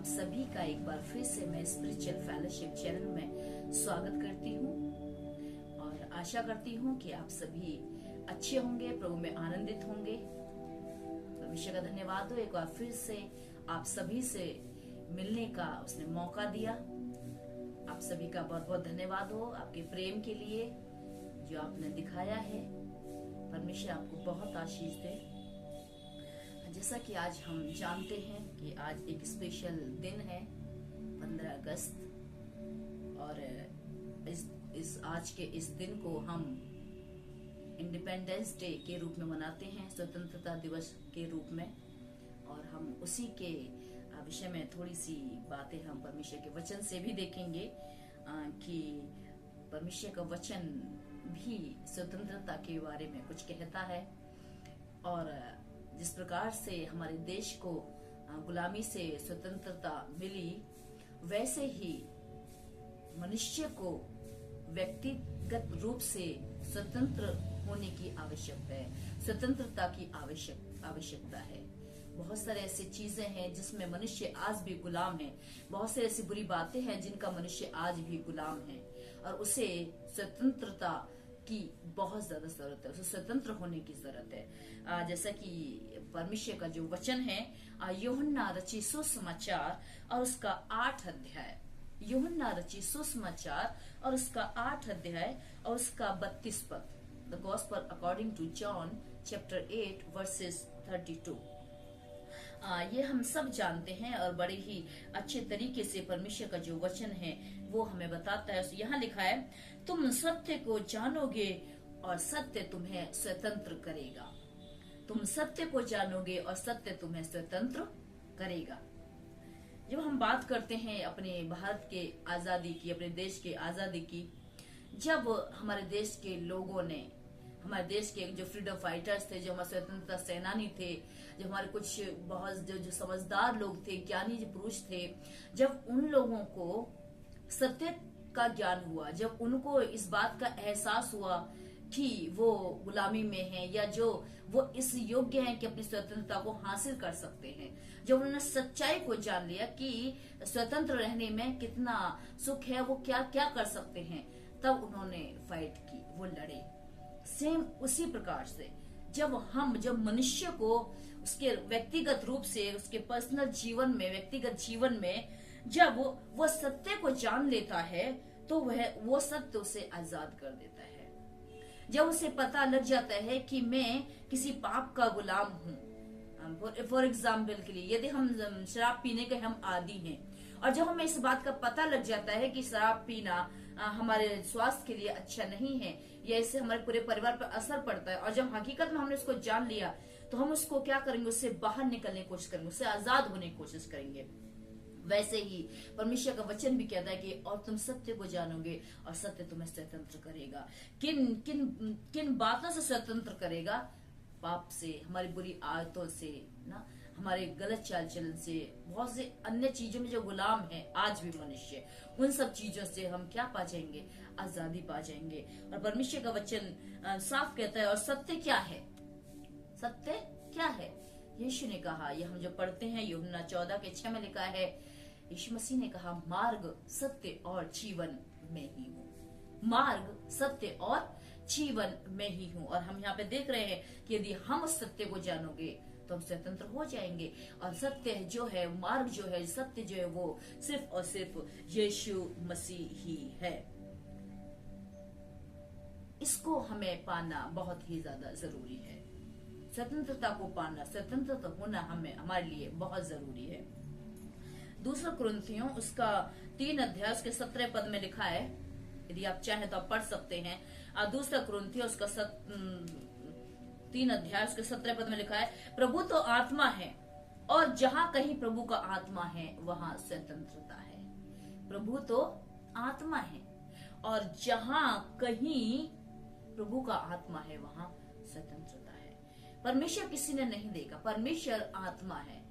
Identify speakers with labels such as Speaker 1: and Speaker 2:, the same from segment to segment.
Speaker 1: आप सभी का एक बार फिर से मैं स्पिरिचुअल फेलोशिप चैनल में स्वागत करती हूँ और आशा करती हूँ कि आप सभी अच्छे होंगे, प्रभु में आनंदित होंगे। परमेश्वर का धन्यवाद हो, एक बार फिर से आप सभी से मिलने का उसने मौका दिया। आप सभी का बहुत बहुत धन्यवाद हो आपके प्रेम के लिए जो आपने दिखाया है। परमेश्वर आपको बहुत आशीष दे। जैसा कि आज हम जानते हैं कि आज एक स्पेशल दिन है, 15 अगस्त, और इस आज के इस दिन को हम इंडिपेंडेंस डे के रूप में मनाते हैं, स्वतंत्रता दिवस के रूप में। और हम उसी के विषय में थोड़ी सी बातें हम परमेश्वर के वचन से भी देखेंगे कि परमेश्वर का वचन भी स्वतंत्रता के बारे में कुछ कहता है। और जिस प्रकार से हमारे देश को गुलामी से स्वतंत्रता मिली, वैसे ही मनुष्य को व्यक्तिगत रूप से स्वतंत्र होने की आवश्यकता है, स्वतंत्रता की आवश्यकता है। बहुत सारे ऐसी चीजें हैं जिसमें मनुष्य आज भी गुलाम है, बहुत से ऐसी बुरी बातें हैं जिनका मनुष्य आज भी गुलाम है, और उसे स्वतंत्रता की बहुत ज्यादा जरूरत है, उसे स्वतंत्र होने की जरूरत है। जैसा कि परमेश्वर का जो वचन है, यूहन्ना रची सुसमाचार और उसका 8 अध्याय, यूहन्ना रची सुसमाचार और उसका 8 अध्याय और उसका 32 पद, the gospel according to John chapter 8 verses 32। ये हम सब जानते हैं और बड़े ही अच्छे तरीके से परमेश्वर का जो वचन है वो हमें बताता है। यहाँ लिखा है, तुम सत्य को जानोगे और सत्य तुम्हें स्वतंत्र करेगा। तुम सत्य को जानोगे और सत्य तुम्हें स्वतंत्र करेगा। जब हम बात करते हैं अपने भारत के आजादी की, अपने देश के आजादी की, जब हमारे देश के लोगों ने, हमारे देश के जो फ्रीडम फाइटर्स थे, जो हमारे स्वतंत्रता सेनानी थे, जो हमारे कुछ बहुत जो समझदार लोग थे, ज्ञानी जो पुरुष थे, जब उन लोगों को सत्य का ज्ञान हुआ, जब उनको इस बात का एहसास हुआ कि वो गुलामी में हैं या जो वो इस योग्य हैं कि अपनी स्वतंत्रता को हासिल कर सकते हैं, जब उन्होंने सच्चाई को जान लिया कि स्वतंत्र रहने में कितना सुख है, वो क्या क्या कर सकते हैं, तब उन्होंने फाइट की, वो लड़े। सेम उसी प्रकार से जब मनुष्य को उसके व्यक्तिगत रूप से, उसके पर्सनल जीवन में, व्यक्तिगत जीवन में जब वो सत्य को जान लेता है तो वो सत्य उसे आजाद कर देता है। जब उसे पता लग जाता है कि मैं किसी पाप का गुलाम हूँ, फॉर एग्जाम्पल के लिए यदि हम शराब पीने के हम आदी हैं, और जब हमें इस बात का पता लग जाता है कि शराब पीना हमारे स्वास्थ्य के लिए अच्छा नहीं है या इससे हमारे पूरे परिवार पर असर पड़ता है, और जब हकीकत में हमने उसको जान लिया तो हम उसको क्या करेंगे, उससे बाहर निकलने की कोशिश करेंगे, उससे आजाद होने की कोशिश करेंगे। वैसे ही परमेश्वर का वचन भी कहता है कि और तुम सत्य को जानोगे और सत्य तुम्हें स्वतंत्र करेगा। किन बातों से स्वतंत्र करेगा? पाप से, हमारी बुरी आदतों से ना, हमारे गलत चाल चलन से, बहुत से अन्य चीजों में जो गुलाम है आज भी मनुष्य, उन सब चीजों से हम क्या पा जाएंगे? आजादी पा जाएंगे। और परमेश्वर का वचन साफ कहता है, और सत्य क्या है? सत्य क्या है? यीशु ने कहा, ये हम जो पढ़ते हैं यूहन्ना 14:6 में लिखा है, यीशु मसीह ने कहा, मार्ग, सत्य और जीवन में ही हूँ। मार्ग, सत्य और जीवन में ही हूँ। और हम यहाँ पे देख रहे हैं कि यदि हम उस सत्य को जानोगे तो हम स्वतंत्र हो जाएंगे। और सत्य जो है, मार्ग जो है, सत्य जो है, वो सिर्फ और सिर्फ यीशु मसीह ही है। इसको हमें पाना बहुत ही ज्यादा जरूरी है। स्वतंत्रता को पाना, स्वतंत्र होना हमारे लिए बहुत जरूरी है। दूसरा कुरिन्थियों उसका 3 अध्याय उसके 17 पद में लिखा है, यदि आप चाहें तो आप पढ़ सकते हैं। दूसरा कुरिन्थियों उसका 3 अध्याय उसके 17 पद में लिखा है, प्रभु तो आत्मा है और जहां कहीं प्रभु का आत्मा है वहां स्वतंत्रता है। प्रभु तो आत्मा है और जहां कहीं प्रभु का आत्मा है वहां स्वतंत्रता है। परमेश्वर किसी ने नहीं देखा, परमेश्वर आत्मा है,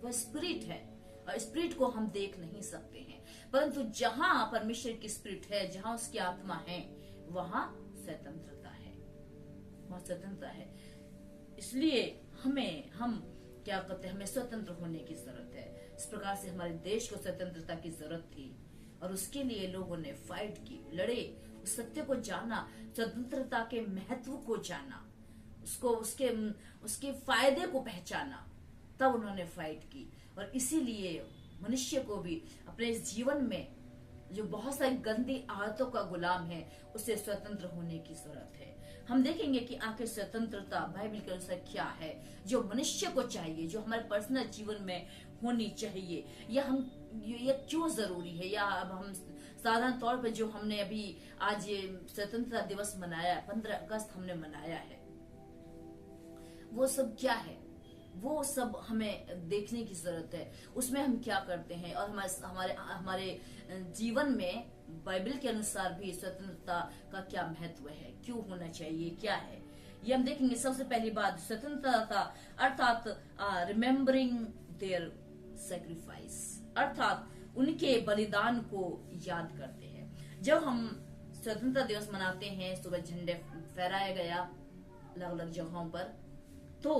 Speaker 1: वह स्पिरिट है, और स्पिरिट को हम देख नहीं सकते हैं, परंतु जहां परमेश्वर की स्पिरिट है, जहां उसकी आत्मा है, वहां स्वतंत्रता है, वहां स्वतंत्रता है। इसलिए हम क्या कहते हैं, हमें स्वतंत्र होने की जरूरत है। प्रकार से हमारे देश को स्वतंत्रता की जरूरत थी और उसके लिए लोगों ने फाइट की, लड़े, उस सत्य को जाना, स्वतंत्रता के महत्व को जाना, उसको उसके फायदे को पहचाना, तब उन्होंने फाइट की। और इसीलिए मनुष्य को भी अपने इस जीवन में जो बहुत सारी गंदी आदतों का गुलाम है, उसे स्वतंत्र होने की जरूरत है। हम देखेंगे कि आखिर स्वतंत्रता बाइबल के अनुसार क्या है, जो मनुष्य को चाहिए, जो हमारे पर्सनल जीवन में होनी चाहिए, या हम ये क्यों जरूरी है, या अब हम साधारण तौर पे जो हमने अभी आज ये स्वतंत्रता दिवस मनाया, 15 अगस्त हमने मनाया है, वो सब क्या है, वो सब हमें देखने की जरूरत है। उसमें हम क्या करते हैं और हमारे जीवन में बाइबल के अनुसार भी स्वतंत्रता का क्या महत्व है, क्यों होना चाहिए, क्या है, ये हम देखेंगे। सबसे पहली बात, स्वतंत्रता अर्थात रिमेम्बरिंग देयर सेक्रीफाइस, अर्थात उनके बलिदान को याद करते हैं। जब हम स्वतंत्रता दिवस मनाते हैं, सुबह झंडे फहराया गया अलग अलग जगहों पर, तो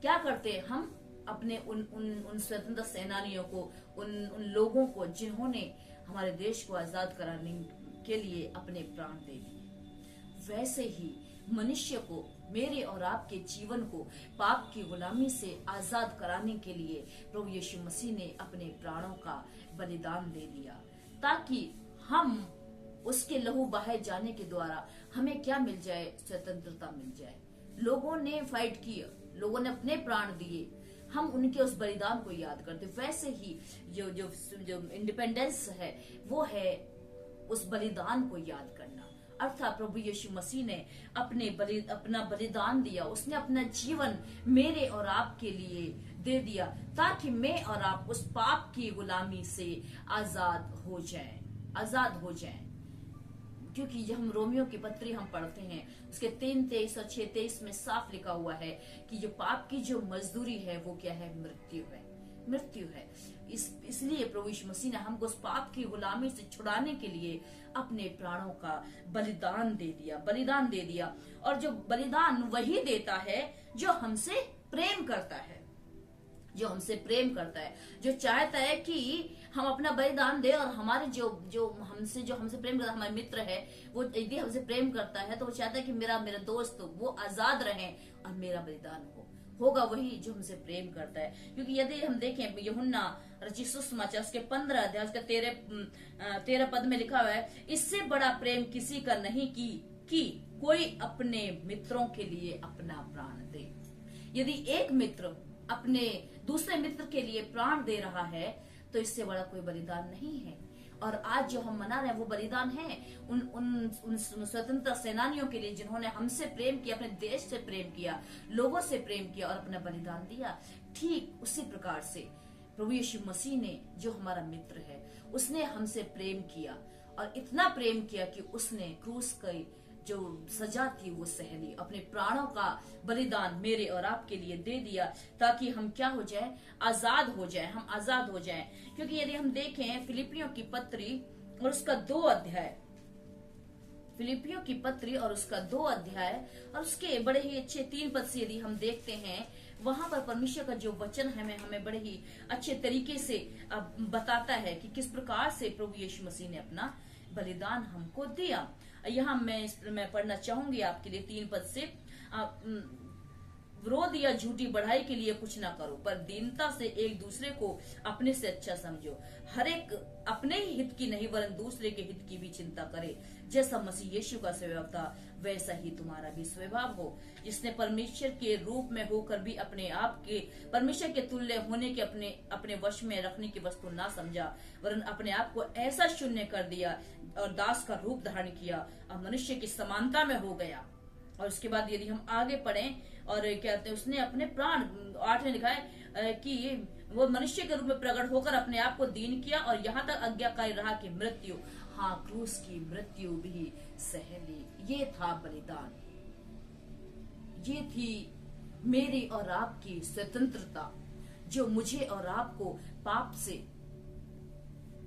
Speaker 1: क्या करते हैं हम अपने उन स्वतंत्रता सेनानियों को, उन लोगों को जिन्होंने हमारे देश को आजाद कराने के लिए अपने प्राण दे दिए। वैसे ही मनुष्य को, मेरे और आपके जीवन को पाप की गुलामी से आजाद कराने के लिए प्रभु यीशु मसीह ने अपने प्राणों का बलिदान दे दिया, ताकि हम उसके लहू बहाए जाने के द्वारा हमें क्या मिल जाए, स्वतंत्रता मिल जाए। लोगों ने फाइट किया, लोगों ने अपने प्राण दिए, हम उनके उस बलिदान को याद करते। वैसे ही जो इंडिपेंडेंस है, वो है उस बलिदान को याद करना, अर्थात प्रभु यीशु मसीह ने अपना बलिदान दिया, उसने अपना जीवन मेरे और आपके लिए दे दिया, ताकि मैं और आप उस पाप की गुलामी से आजाद हो जाएं। क्योंकि जब हम रोमियो की पत्री हम पढ़ते हैं, उसके 3:23 और 6:23 में साफ लिखा हुआ है कि जो पाप की जो मजदूरी है वो क्या है, मृत्यु है। इसलिए प्रभु यीशु मसीह ने हमको उस पाप की गुलामी से छुड़ाने के लिए अपने प्राणों का बलिदान दे दिया। और जो बलिदान वही देता है जो हमसे प्रेम करता है, जो चाहता है कि हम अपना बलिदान दे, और हमारे जो हमसे प्रेम करता है, हमारे मित्र है, वो यदि हमसे प्रेम करता है तो वो चाहता है कि मेरा दोस्त वो आजाद रहे और मेरा बलिदान होगा वही जो हमसे प्रेम करता है। क्योंकि यदि हम देखें यूहन्ना रचित सुसमाचार उसके 15 अध्याय उसके 13 पद में लिखा हुआ है, इससे बड़ा प्रेम किसी का नहीं कि कोई अपने मित्रों के लिए अपना प्राण दे। यदि एक मित्र अपने दूसरे मित्र के लिए प्राण दे रहा है तो इससे बड़ा कोई बलिदान नहीं है। और आज जो हम मना रहे हैं वो बलिदान है उन स्वतंत्रता सेनानियों के लिए जिन्होंने हमसे प्रेम किया, अपने देश से प्रेम किया, लोगों से प्रेम किया और अपना बलिदान दिया। ठीक उसी प्रकार से प्रभु यीशु मसीह ने, जो हमारा मित्र है, उसने हमसे प्रेम किया, और इतना प्रेम किया कि उसने क्रूस की जो सजा थी वो सह ली, अपने प्राणों का बलिदान मेरे और आपके लिए दे दिया, ताकि हम क्या हो जाए, आजाद हो जाए। क्योंकि यदि हम देखें फिलिपियों की पत्री और उसका 2 अध्याय और उसके बड़े ही अच्छे 3 पद से यदि हम देखते हैं, वहां पर परमेश्वर का जो वचन है हमें बड़े ही अच्छे तरीके से बताता है कि किस प्रकार से प्रभु यीशु मसीह ने अपना बलिदान हमको दिया। यहाँ मैं पढ़ना चाहूंगी आपके लिए 3 पद से, विरोध या झूठी बढ़ाई के लिए कुछ ना करो, पर दीनता से एक दूसरे को अपने से अच्छा समझो। हर एक अपने ही हित की नहीं वरन दूसरे के हित की भी चिंता करे। जैसा मसीह यीशु का स्वभाव था वैसा ही तुम्हारा भी स्वभाव हो, जिसने परमेश्वर के रूप में होकर भी अपने आप के परमेश्वर के तुल्य होने के अपने वश में रखने की वस्तु ना समझा, वरन अपने आप को ऐसा शून्य कर दिया और दास का रूप धारण किया और मनुष्य की समानता में हो गया। और उसके बाद यदि हम आगे पढ़ें और कहते हैं उसने अपने प्राण, 8 में लिखा है कि वो मनुष्य के रूप में प्रकट होकर अपने आप को दीन किया और यहाँ तक आज्ञाकारी रहा कि मृत्यु, हाँ क्रूस की मृत्यु भी सह ली। ये था बलिदान, ये थी मेरी और आपकी स्वतंत्रता, जो मुझे और आपको पाप से,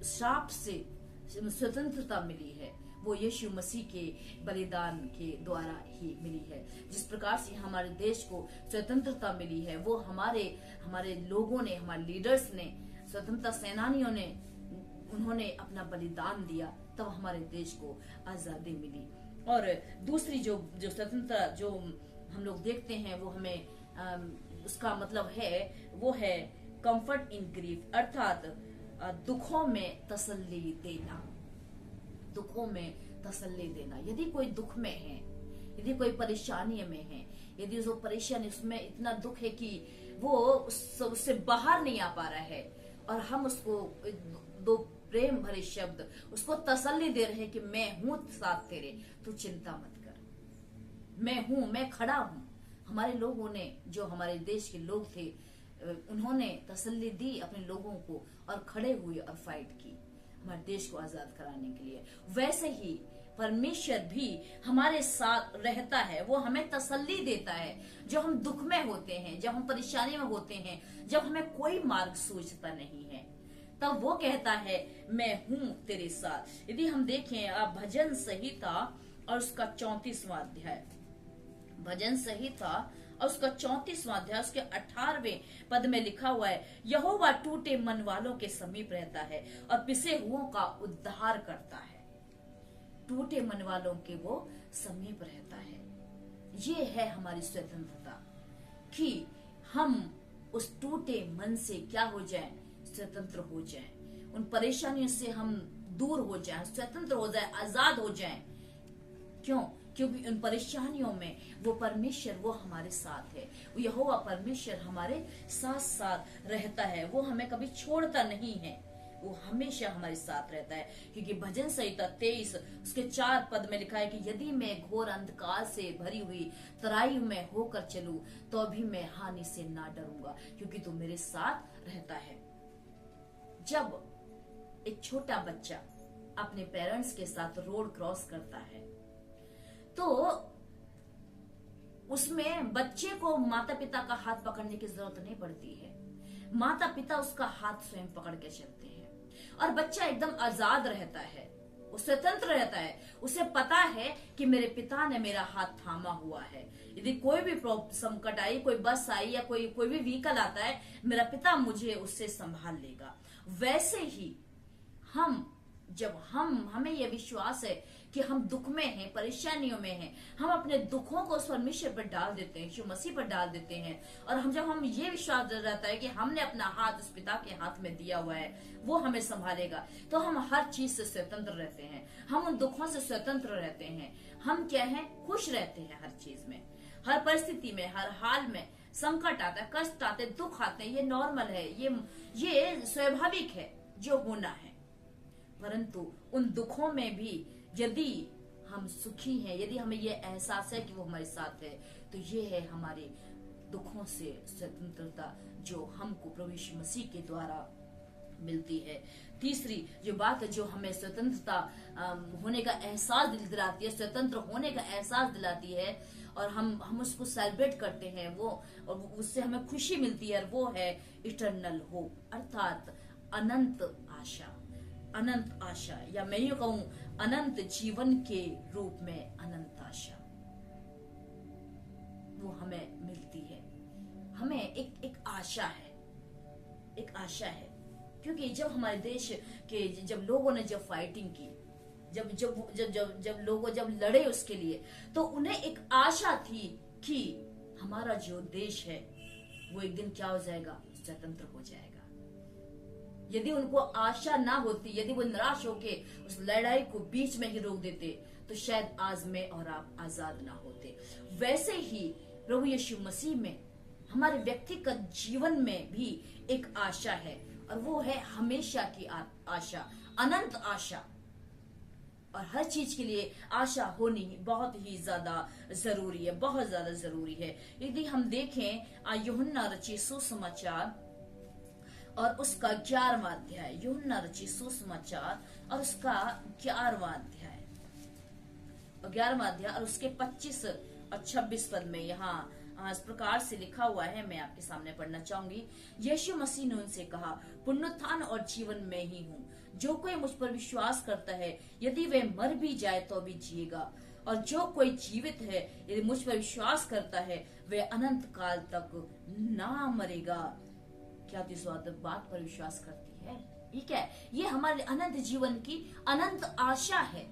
Speaker 1: श्राप से स्वतंत्रता मिली है, वो यीशु मसीह के बलिदान के द्वारा ही मिली है। जिस प्रकार से हमारे देश को स्वतंत्रता मिली है, वो हमारे लोगों ने, हमारे लीडर्स ने स्वतंत्रता सेनानियों ने उन्होंने अपना बलिदान दिया, तब हमारे देश को आजादी मिली। और दूसरी जो जो स्वतंत्रता जो हम लोग देखते हैं वो हमें उसका मतलब है वो है कंफर्ट इन ग्रीफ, अर्थात दुखों में तसल्ली देना। दुखों में तसल्ली देना। यदि कोई दुख में है, यदि कोई परेशानी में है, यदि जो परेशानी उसमें इतना दुख है कि वो उससे बाहर नहीं आ पा रहा है, और हम उसको दो प्रेम भरे शब्द उसको तसल्ली दे रहे हैं कि मैं हूं साथ तेरे, तू चिंता मत कर, मैं हूं, मैं खड़ा हूं। हमारे लोगों ने, जो हमारे देश के लोग थे, उन्होंने तसल्ली दी अपने लोगों को और खड़े हुए और फाइट की हमारे देश को आजाद कराने के लिए। वैसे ही परमेश्वर भी हमारे साथ रहता है, वो हमें तसल्ली देता है जो हम दुख में होते हैं, जब हम परेशानी में होते हैं, जब हमें कोई मार्ग सूझता नहीं है, तब वो कहता है मैं हूं तेरे साथ। यदि हम देखें आप भजन संहिता और उसका 34वां अध्याय, भजन संहिता और उसका 34वां अध्याय उसके 18वें पद में लिखा हुआ है, यहोवा टूटे मन वालों के समीप रहता है और पिसे हुओं का उद्धार करता है। टूटे मन वालों के वो समीप रहता है। ये है हमारी स्वतंत्रता कि हम उस टूटे मन से क्या हो जाएं, स्वतंत्र हो जाएं, उन परेशानियों से हम दूर हो जाएं, स्वतंत्र हो जाएं, आजाद हो जाएं। क्यों? क्योंकि उन परेशानियों में वो परमेश्वर वो हमारे साथ है, वो यहोवा परमेश्वर हमारे साथ साथ रहता है, वो हमें कभी छोड़ता नहीं है, वो हमेशा हमारे साथ रहता है। क्योंकि भजन संहिता 23 उसके 4 पद में लिखा है कि यदि मैं घोर अंधकार से भरी हुई तराई में होकर चलूं तो भी मैं हानि से ना डरूंगा, क्योंकि तू मेरे साथ रहता है। जब एक छोटा बच्चा अपने पेरेंट्स के साथ रोड क्रॉस करता है तो उसमें बच्चे को माता पिता का हाथ पकड़ने की जरूरत नहीं पड़ती है, माता पिता उसका हाथ स्वयं पकड़ के चलते हैं और बच्चा एकदम आजाद रहता है, वो स्वतंत्र रहता है। उसे पता है कि मेरे पिता ने मेरा हाथ थामा हुआ है, यदि कोई भी संकट आई, कोई बस आई या कोई भी व्हीकल आता है, मेरा पिता मुझे उससे संभाल लेगा। वैसे ही जब हमें यह विश्वास है कि हम दुख में हैं, परेशानियों में हैं, हम अपने दुखों को उस परमेश्वर पर डाल देते हैं, यीशु मसीह पर डाल देते हैं, और जब हम ये विश्वास रहता है कि हमने अपना हाथ उस पिता के हाथ में दिया हुआ है, वो हमें संभालेगा, तो हम हर चीज से स्वतंत्र रहते हैं, हम उन दुखों से स्वतंत्र रहते हैं। हम क्या है, खुश रहते हैं हर चीज में, हर परिस्थिति में, हर हाल में। संकट आता है, कष्ट आते, दुख आते हैं, ये नॉर्मल है, ये स्वाभाविक है जो होना है। परंतु उन दुखों में भी यदि हम सुखी हैं, यदि हमें ये एहसास है कि वो हमारे साथ है, तो ये है हमारे दुखों से स्वतंत्रता जो हमको प्रभु यीशु मसीह के द्वारा मिलती है। तीसरी जो बात है जो हमें स्वतंत्रता होने का एहसास दिलाती है, स्वतंत्र होने का एहसास दिलाती है, और हम उसको सेलिब्रेट करते हैं, वो और उससे हमें खुशी मिलती है, और वो है इटर्नल होप, अर्थात अनंत आशा। अनंत आशा, या मैं यूं कहूं अनंत जीवन के रूप में अनंत आशा वो हमें मिलती है। हमें एक आशा है, एक आशा है, क्योंकि जब हमारे देश के जब लोगों ने जब फाइटिंग की, जब लड़े उसके लिए, तो उन्हें एक आशा थी कि हमारा जो देश है वो एक दिन क्या हो जाएगा, स्वतंत्र हो जाएगा। यदि उनको आशा ना होती, यदि वो निराश होके उस लड़ाई को बीच में ही रोक देते, तो शायद आज मैं और आप आजाद ना होते। वैसे ही प्रभु यीशु मसीह में हमारे व्यक्तिगत जीवन में भी एक आशा है, और वो है हमेशा की आशा, अनंत आशा। और हर चीज के लिए आशा होनी बहुत ही ज्यादा जरूरी है, बहुत ज्यादा जरूरी है। यदि हम देखें यूहन्ना रचित सुसमाचार और उसका 11वां अध्याय, यूहन्ना रचित सुसमाचार और उसका 11वां अध्याय और उसके 25 और 26 पद में यहाँ इस प्रकार से लिखा हुआ है, मैं आपके सामने पढ़ना चाहूंगी। यीशु मसीह ने उनसे कहा, पुनरुत्थान और जीवन में ही हूँ, जो कोई मुझ पर विश्वास करता है, यदि वह मर भी जाए तो भी जिएगा, और जो कोई जीवित है, यदि मुझ पर विश्वास करता है, वह अनंत काल तक ना मरेगा। क्या तू इस बात पर विश्वास करती है? ये क्या है? ये हमारे अनंत जीवन की अनंत आशा है।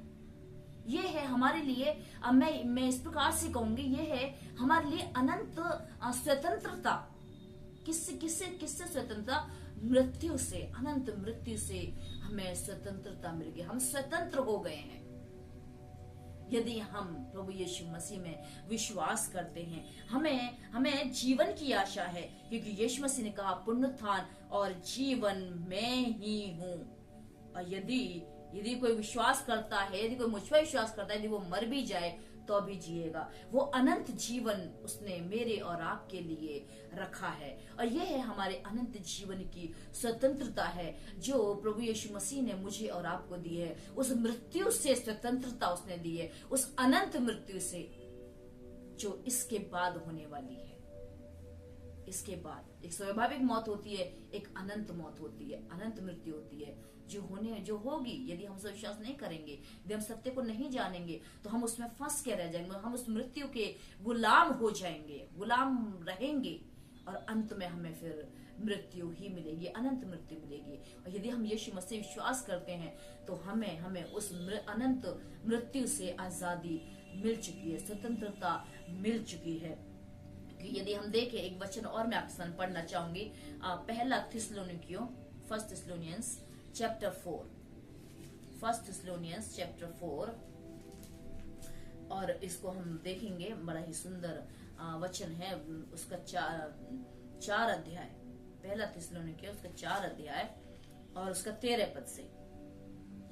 Speaker 1: ये है हमारे लिए, मैं इस प्रकार से कहूंगी, ये है हमारे लिए अनंत स्वतंत्रता। किससे किससे किससे स्वतंत्रता? मृत्यु से, अनंत मृत्यु से हमें स्वतंत्रता मिल गई। हम स्वतंत्र हो गए हैं यदि हम प्रभु यीशु मसीह में विश्वास करते हैं। हमें जीवन की आशा है, क्योंकि यीशु मसीह ने कहा पुनरुत्थान और जीवन मैं ही हूँ। और यदि कोई विश्वास करता है, यदि कोई मुझ पर विश्वास करता है, यदि वो मर भी जाए तो भी जिएगा। वो अनंत जीवन उसने मेरे और आपके लिए रखा है। और यह है हमारे अनंत जीवन की स्वतंत्रता है जो प्रभु यीशु मसीह ने मुझे और आपको दी है। उस मृत्यु से स्वतंत्रता उसने दी है, उस अनंत मृत्यु से जो इसके बाद होने वाली है। इसके बाद एक स्वाभाविक मौत होती है, एक अनंत मौत होती है, अनंत मृत्यु होती है जो होगी। यदि हम विश्वास नहीं करेंगे, यदि हम सत्य को नहीं जानेंगे, तो हम उसमें फंस के रह जाएंगे। हम उस मृत्यु के गुलाम हो जाएंगे, गुलाम रहेंगे, और अंत में हमें फिर मृत्यु ही मिलेगी, अनंत मृत्यु मिलेगी। और यदि हम यीशु मसीह विश्वास करते हैं तो हमें उस अनंत मृत्यु से आजादी मिल चुकी है, स्वतंत्रता मिल चुकी है। यदि हम देखें एक वचन और मैं आपके सामने पढ़ना चाहूंगी, पहला थिस्सलुनीकियों, फर्स्ट थिस्सलुनियंस चैप्टर 4, फर्स्ट थिस्सलुनियंस चैप्टर 4, और इसको हम देखेंगे। बड़ा ही सुंदर वचन है, उसका 4 अध्याय, पहला थिस्सलुनीकियों उसका 4 अध्याय और उसका 13 पद से,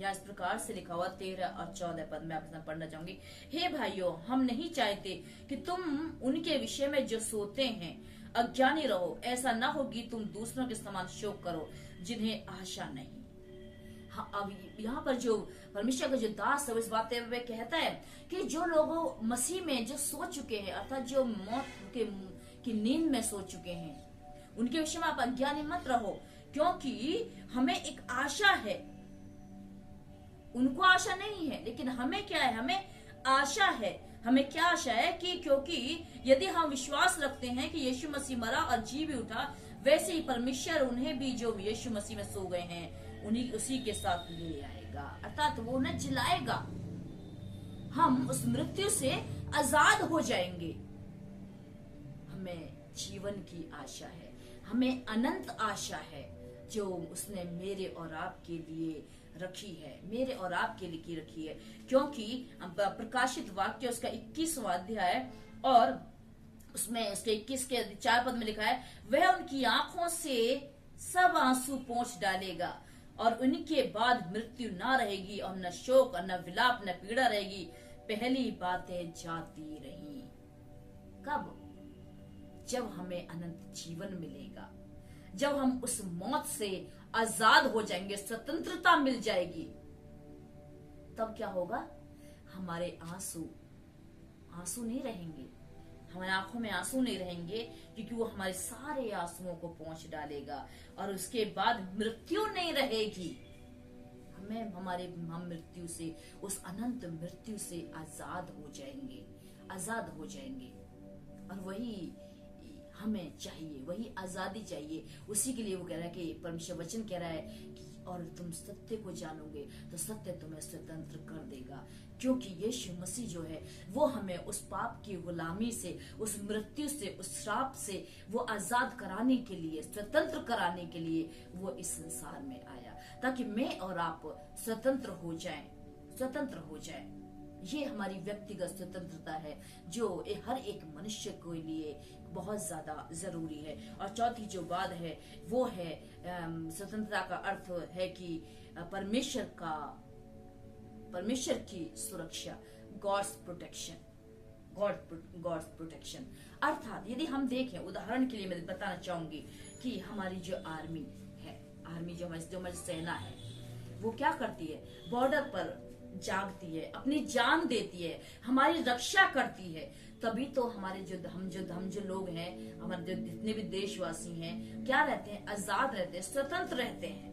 Speaker 1: या इस प्रकार से लिखा हुआ 13 और 14 पद में आपके साथ पढ़ना चाहूंगी। हे भाइयों, हम नहीं चाहते कि तुम उनके विषय में जो सोते हैं अज्ञानी रहो। ऐसा न हो कि तुम दूसरों के समान शोक करो जिन्हें आशा नहीं। हाँ, अब यहाँ पर जो परमेश्वर का जो दास है इस बात में कहता है कि जो लोग मसीह में जो सो चुके हैं, अर्थात जो मौत की नींद में सो चुके हैं, उनके विषय में आप अज्ञानी मत रहो, क्योंकि हमें एक आशा है। उनको आशा नहीं है, लेकिन हमें क्या है? हमें आशा है। हमें क्या आशा है? कि क्योंकि यदि हम विश्वास रखते हैं कि यीशु मसीह मरा और जी भी उठा, वैसे ही परमेश्वर उन्हें भी जो यीशु मसीह में सो गए हैं उसी के साथ ले आएगा, अर्थात वो उन्हें जिलाएगा। हम उस मृत्यु से आजाद हो जाएंगे। हमें जीवन की आशा है, हमें अनंत आशा है जो उसने मेरे और आपके लिए रखी है, मेरे और आपके लिए रखी है। क्योंकि प्रकाशित वाक्य उसका 21वां अध्याय और उसमें उसके 21 के 4 पद में लिखा है, वह उनकी आंखों से सब आंसू पोंछ डालेगा और उनके बाद मृत्यु ना रहेगी और न शोक और न विलाप न पीड़ा रहेगी। पहली बातें जाती रही। कब? जब हमें अनंत जीवन मिलेगा, जब हम उस मौत से आजाद हो जाएंगे, स्वतंत्रता मिल जाएगी, तब क्या होगा? हमारे आंसू नहीं रहेंगे, हमारी आंखों में आंसू नहीं रहेंगे, क्योंकि वो हमारे सारे आंसुओं को पोंछ डालेगा। और उसके बाद मृत्यु नहीं रहेगी। हम मृत्यु से, उस अनंत मृत्यु से आजाद हो जाएंगे। और वही हमें चाहिए, वही आजादी चाहिए। उसी के लिए वो कह रहा है कि परमेश्वर वचन कह रहा है कि और तुम सत्य को जानोगे तो सत्य तुम्हें स्वतंत्र कर देगा। क्योंकि यीशु मसीह जो है वो हमें उस पाप की गुलामी से, उस मृत्यु से, उस श्राप से वो आजाद कराने के लिए, स्वतंत्र कराने के लिए वो इस संसार में आया, ताकि मैं और आप स्वतंत्र हो जाएं। ये हमारी व्यक्तिगत स्वतंत्रता है जो हर एक मनुष्य के लिए बहुत ज्यादा जरूरी है। और चौथी जो बात है वो है स्वतंत्रता का अर्थ है कि परमेश्वर की सुरक्षा, गॉड्स प्रोटेक्शन। अर्थात यदि हम देखें, उदाहरण के लिए मैं बताना चाहूंगी कि हमारी जो आर्मी जो हमारी सेना है, वो क्या करती है? बॉर्डर पर जागती है, अपनी जान देती है, हमारी रक्षा करती है। तभी तो हमारे हम जो लोग हैं, हमारे जो जितने भी देशवासी हैं, क्या रहते हैं? आजाद रहते हैं, स्वतंत्र रहते हैं,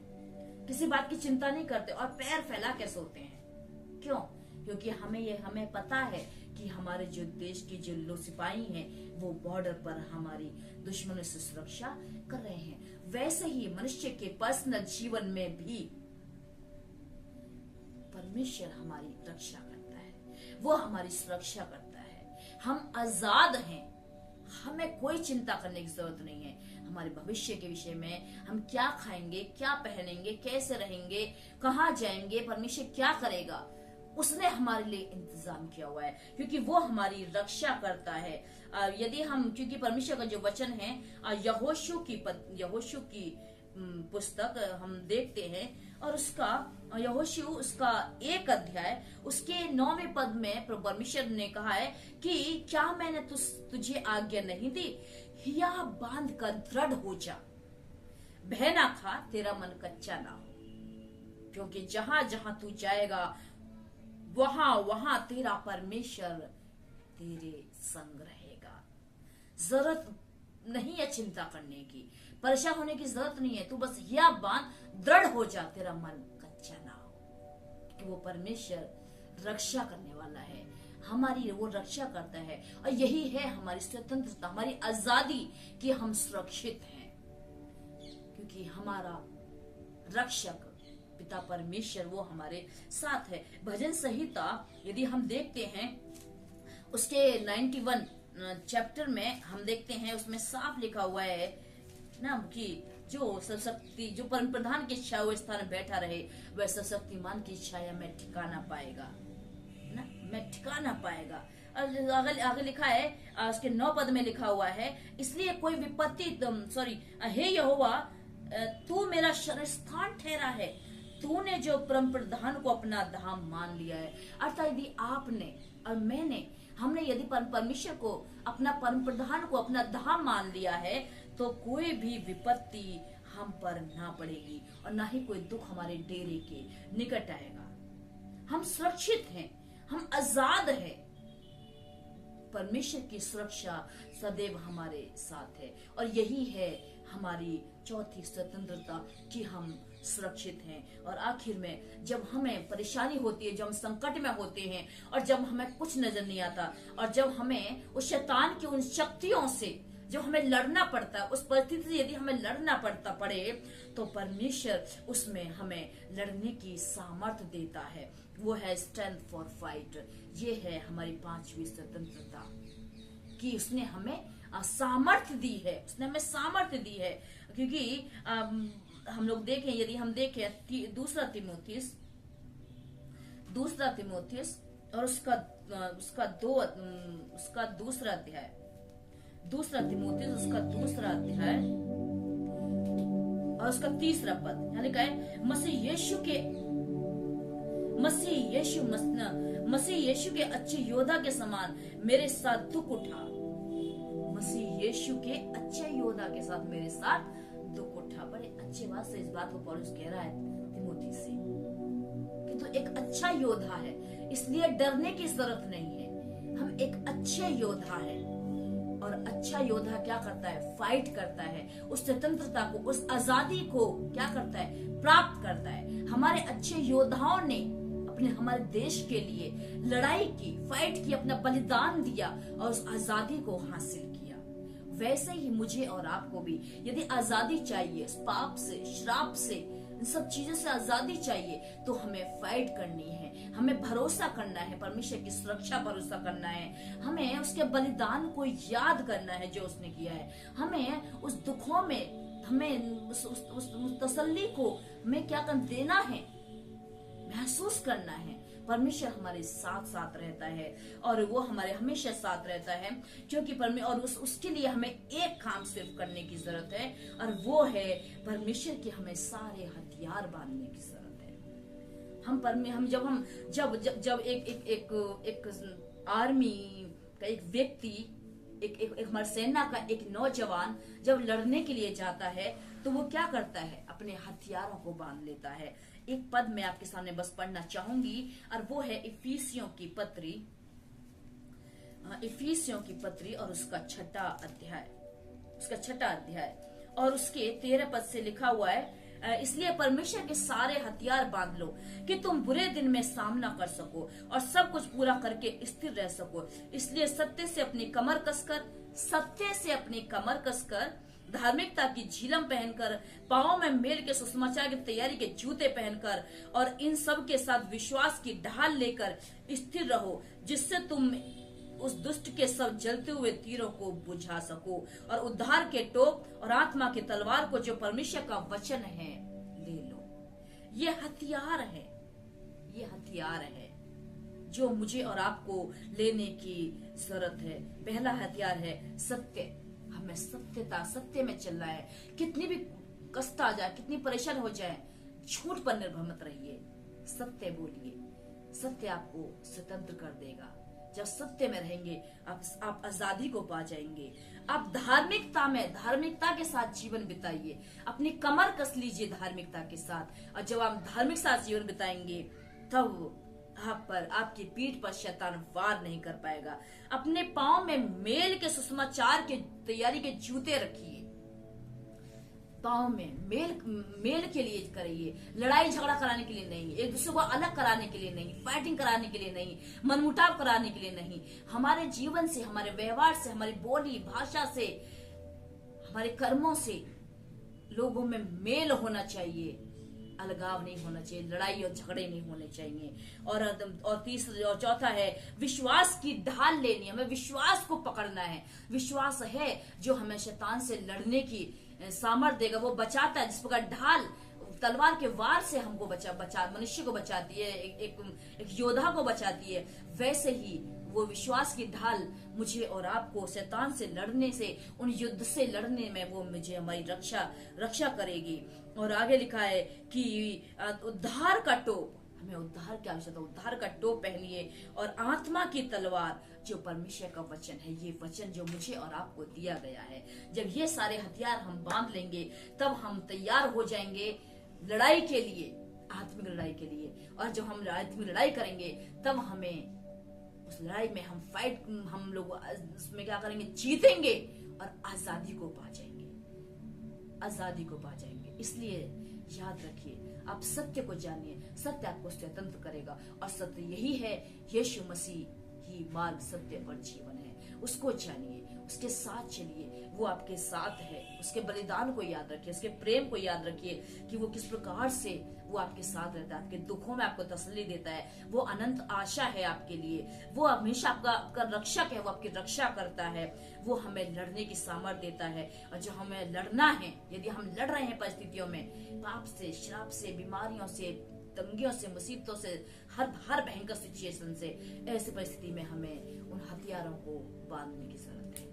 Speaker 1: किसी बात की चिंता नहीं करते और पैर फैला के सोते हैं। क्यों? क्योंकि हमें पता है कि हमारे जो देश के जो सिपाही हैं वो बॉर्डर पर हमारी दुश्मनों से सुरक्षा कर रहे हैं। वैसे ही मनुष्य के पर्सनल जीवन में भी परमेश्वर हमारी रक्षा करता है, वो हमारी सुरक्षा करता है। हम आजाद हैं, हमें कोई चिंता करने की जरूरत नहीं है हमारे भविष्य के विषय में। हम क्या खाएंगे, क्या पहनेंगे, कैसे रहेंगे, कहाँ जाएंगे, परमेश्वर क्या करेगा, उसने हमारे लिए इंतजाम किया हुआ है, क्योंकि वो हमारी रक्षा करता है। यदि हम, क्योंकि परमेश्वर का जो वचन है यहोशू की पुस्तक हम देखते हैं, और उसका यहोशू उसका 1 अध्याय उसके 9वें पद में परमेश्वर ने कहा है कि क्या मैंने तुझे आज्ञा नहीं दी, हिया बांध कर दृढ़ हो जा, भय ना खा, तेरा मन कच्चा ना हो, क्योंकि जहां जहां तू जाएगा वहां वहां तेरा परमेश्वर तेरे संग रहेगा। जरूरत नहीं है चिंता करने की, परेशान होने की जरूरत नहीं है। तू बस हिया बांध, दृढ़ हो जा, तेरा मन कच्चा ना हो, क्योंकि वो परमेश्वर रक्षा करने वाला है, हमारी वो रक्षा करता है। और यही है हमारी स्वतंत्रता, हमारी आजादी कि हम सुरक्षित हैं, क्योंकि हमारा रक्षक पिता परमेश्वर वो हमारे साथ है। भजन संहिता यदि हम देखते हैं उसके 91 चैप्टर में हम देखते हैं, उसमें साफ लिखा हुआ है ना कि जो सशक्ति, जो परम प्रधान की इच्छा वो स्थान में बैठा रहे, वह सशक्तिमान की छाया में ठिकाना पाएगा ना, मैं ठिकाना पाएगा। और आगे लिखा है उसके 9 पद में लिखा हुआ है, इसलिए कोई विपत्ति हे यहोवा तू मेरा शरण स्थान ठहरा है, तूने जो परम प्रधान को अपना धाम मान लिया है। अर्थात यदि आपने और हमने यदि परमेश्वर को, अपना परम प्रधान को अपना धाम मान लिया है, तो कोई भी विपत्ति हम पर ना पड़ेगी और ना ही कोई दुख हमारे डेरे के निकट आएगा। हम सुरक्षित हैं, हम आजाद हैं, परमेश्वर की सुरक्षा सदैव हमारे साथ है। और यही है हमारी चौथी स्वतंत्रता कि हम सुरक्षित हैं। और आखिर में जब हमें परेशानी होती है, जब हम संकट में होते हैं और जब हमें कुछ नजर नहीं आता और जब हमें उस शैतान की उन शक्तियों से जब हमें लड़ना पड़ता है, उस परिस्थिति से यदि हमें लड़ना पड़े तो परमेश्वर उसमें हमें लड़ने की सामर्थ्य देता है। वो है स्ट्रेंथ फॉर फाइट। ये है हमारी 5वीं स्वतंत्रता कि उसने हमें सामर्थ्य दी है, उसने हमें सामर्थ्य दी है। क्योंकि हम लोग देखें, यदि हम देखें दूसरा तिमोथियस और उसका दूसरा अध्याय, दूसरा तिमोथियस उसका दूसरा अध्याय और उसका 3रा पद, यहाँ लिखा है मसीह यीशु के अच्छे योद्धा के समान मेरे साथ दुख उठा। मसीह यीशु के अच्छे योद्धा के साथ मेरे साथ दुख उठा। बड़े अच्छे बात से इस बात को पौलुस कह रहा है तिमोथी से कि तो एक अच्छा योद्धा है, इसलिए डरने की जरूरत नहीं है। हम एक अच्छे योद्धा है और अच्छा योद्धा क्या करता है? फाइट करता है, उस स्वतंत्रता को, उस आजादी को क्या करता है? प्राप्त करता है। हमारे अच्छे योद्धाओं ने हमारे देश के लिए लड़ाई की, फाइट की, अपना बलिदान दिया और उस आजादी को हासिल किया। वैसे ही मुझे और आपको भी यदि आजादी चाहिए, पाप से, श्राप से, इन सब चीजों से आजादी चाहिए, तो हमें फाइट करनी है, हमें भरोसा करना है, परमेश्वर की सुरक्षा भरोसा करना है, हमें उसके बलिदान को याद करना है जो उसने किया है, हमें उस दुखों में, हमें उस तसल्ली को हमें क्या कर देना है, महसूस करना है। परमेश्वर हमारे साथ साथ रहता है और वो हमारे हमेशा साथ रहता है, क्योंकि और उसके लिए हमें एक काम सिर्फ करने की जरूरत है और वो है परमेश्वर के हमें सारे हथियार बांधने की जरूरत है। जब एक आर्मी का एक व्यक्ति, एक हमारी सेना का एक नौजवान जब लड़ने के लिए जाता है तो वो क्या करता है? अपने हथियारों को बांध लेता है। एक पद मैं आपके सामने बस पढ़ना चाहूंगी और वो है इफिसियों की पत्री और उसका छठा अध्याय और उसके 13 पद से लिखा हुआ है, इसलिए परमेश्वर के सारे हथियार बांध लो कि तुम बुरे दिन में सामना कर सको और सब कुछ पूरा करके स्थिर रह सको। इसलिए सत्य से अपनी कमर कसकर धार्मिकता की झिलम पहनकर, पांव में मेल के सुसमाचार की तैयारी के जूते पहनकर और इन सब के साथ विश्वास की ढाल लेकर स्थिर रहो, जिससे तुम उस दुष्ट के सब जलते हुए तीरों को बुझा सको और उद्धार के टोप और आत्मा की तलवार को, जो परमेश्वर का वचन है, ले लो। ये हथियार है, ये हथियार है जो मुझे और आपको लेने की जरूरत है। पहला हथियार है सत्य। हमें सत्य में चलना है। कितनी भी कष्ट आ जाए, कितनी परेशान हो जाए, झूठ पर निर्भर मत रहिए, सत्य बोलिए। सत्य आपको स्वतंत्र कर देगा। जब सत्य में रहेंगे आप आजादी को पा जाएंगे। आप धार्मिकता के साथ जीवन बिताइए। अपनी कमर कस लीजिए धार्मिकता के साथ, और जब आप धार्मिक साथ जीवन बिताएंगे तब आप पर, आपकी पीठ पर शैतान वार नहीं कर पाएगा। अपने पांव में मेल के सुसमाचार के तैयारी के जूते रखिए। पांव में मेल के लिए करिए, लड़ाई झगड़ा कराने के लिए नहीं, एक दूसरे को अलग कराने के लिए नहीं, फाइटिंग कराने के लिए नहीं, मनमुटाव कराने के लिए नहीं। हमारे जीवन से, हमारे व्यवहार से, हमारी बोली भाषा से, हमारे कर्मों से लोगों में मेल होना चाहिए, अलगाव नहीं होना चाहिए, लड़ाई और झगड़े नहीं होने चाहिए। और तीसरा और चौथा है विश्वास की ढाल लेनी। हमें विश्वास को पकड़ना है। विश्वास है जो हमें शैतान से लड़ने की सामर्थ्य देगा। वो बचाता है, जिस प्रकार ढाल तलवार के वार से हमको मनुष्य को बचाती है, एक योद्धा को बचाती है, वैसे ही वो विश्वास की ढाल मुझे और आपको शैतान से लड़ने से, उन युद्ध से लड़ने में वो मुझे हमारी रक्षा करेगी। और आगे लिखा है कि उद्धार का टोप, हमें उद्धार की आवश्यकता, उद्धार का टोप पहनिए और आत्मा की तलवार जो परमेश्वर का वचन है, ये वचन जो मुझे और आपको दिया गया है। जब ये सारे हथियार हम बांध लेंगे तब हम तैयार हो जाएंगे लड़ाई के लिए, आत्मिक लड़ाई के लिए। और जब हम आत्मिक लड़ाई करेंगे तब हमें उस लड़ाई में हम लोग उसमें क्या करेंगे, जीतेंगे और आजादी को पा जाएंगे, आजादी को पा जाएंगे। इसलिए याद रखिए, आप सत्य को जानिए, सत्य आपको स्वतंत्र करेगा। और सत्य यही है, यीशु मसीह ही मार्ग, सत्य और जीवन है। उसको जानिए, उसके साथ चलिए, वो आपके साथ है। उसके बलिदान को याद रखिए, उसके प्रेम को याद रखिए कि वो किस प्रकार से वो आपके साथ रहता है, आपके दुखों में आपको तसल्ली देता है। वो अनंत आशा है आपके लिए, वो हमेशा आपका रक्षक है, वो आपकी रक्षा करता है, वो हमें लड़ने की सामर्थ्य देता है। और जो हमें लड़ना है, यदि हम लड़ रहे हैं परिस्थितियों में, पाप से, श्राप से, बीमारियों से, तंगियों से, मुसीबतों से, हर भयंकर सिचुएशन से, ऐसी परिस्थिति में हमें उन हथियारों को बांधने की जरूरत है।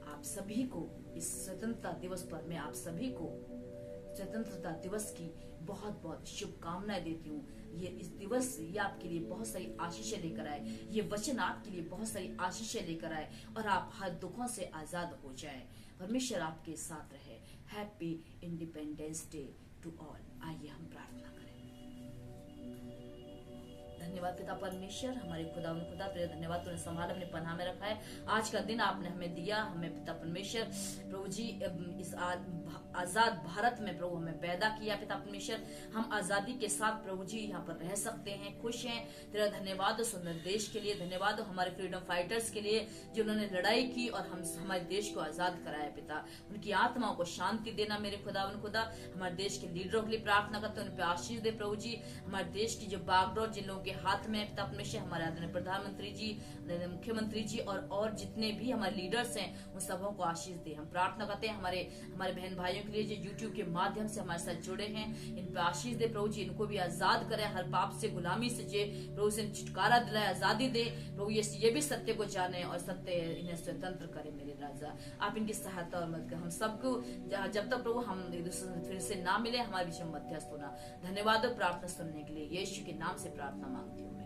Speaker 1: आप सभी को इस स्वतंत्रता दिवस पर मैं आप सभी को स्वतंत्रता दिवस की बहुत बहुत शुभकामनाएं देती हूँ। ये इस दिवस ये आपके लिए बहुत सारी आशीषें लेकर आए, ये वचन आपके लिए बहुत सारी आशीषें लेकर आए और आप हर दुखों से आजाद हो जाएं। परमेश्वर आपके साथ रहे। Happy independence day to all. आइए हम प्रार्थना करें। धन्यवाद पिता परमेश्वर, हमारे खुदा तेरे धन्यवाद, तूने संभाल अपने पनाह में रखा है। आज का दिन आपने हमें दिया, हमें पिता परमेश्वर प्रभु जी इस आजाद भारत में प्रभु हमें पैदा किया। पिता परमेश्वर, हम आजादी के साथ प्रभु जी यहाँ पर रह सकते हैं, खुश हैं। तेरा धन्यवाद सुंदर देश के लिए, धन्यवाद हमारे फ्रीडम फाइटर्स के लिए जिन्होंने लड़ाई की और हम हमारे देश को आजाद कराया। पिता उनकी आत्माओं को शांति देना मेरे खुदा। हमारे देश के लीडरों के लिए प्रार्थना करते हैं, उन पर आशीष दे प्रभु जी। हमारे देश की जो बागडोर जिन लोगों के हाथ में पिता परमेश्वर, हमारे आदरणीय प्रधानमंत्री जी, मुख्यमंत्री जी और जितने भी हमारे लीडर्स हैं, उन सबों को आशीष दे। हम प्रार्थना करते हैं हमारे बहन भाइयों के लिए जो यूट्यूब के माध्यम से हमारे साथ जुड़े हैं, इन पे आशीष दे प्रभु जी। इनको भी आजाद करे हर पाप से, गुलामी से, जे प्रभु से छुटकारा दिलाए, आजादी दे प्रभु। ये भी सत्य को जाने और सत्य इन्हें स्वतंत्र करे मेरे राजा। आप इनकी सहायता और मदद करें। हम सबको जब तक प्रभु हम एक दूसरे से फिर से ना मिले, हमारे बीच में मध्यस्थ होना। धन्यवाद प्रार्थना सुनने के लिए, यीशु के नाम से प्रार्थना मांगती हूँ।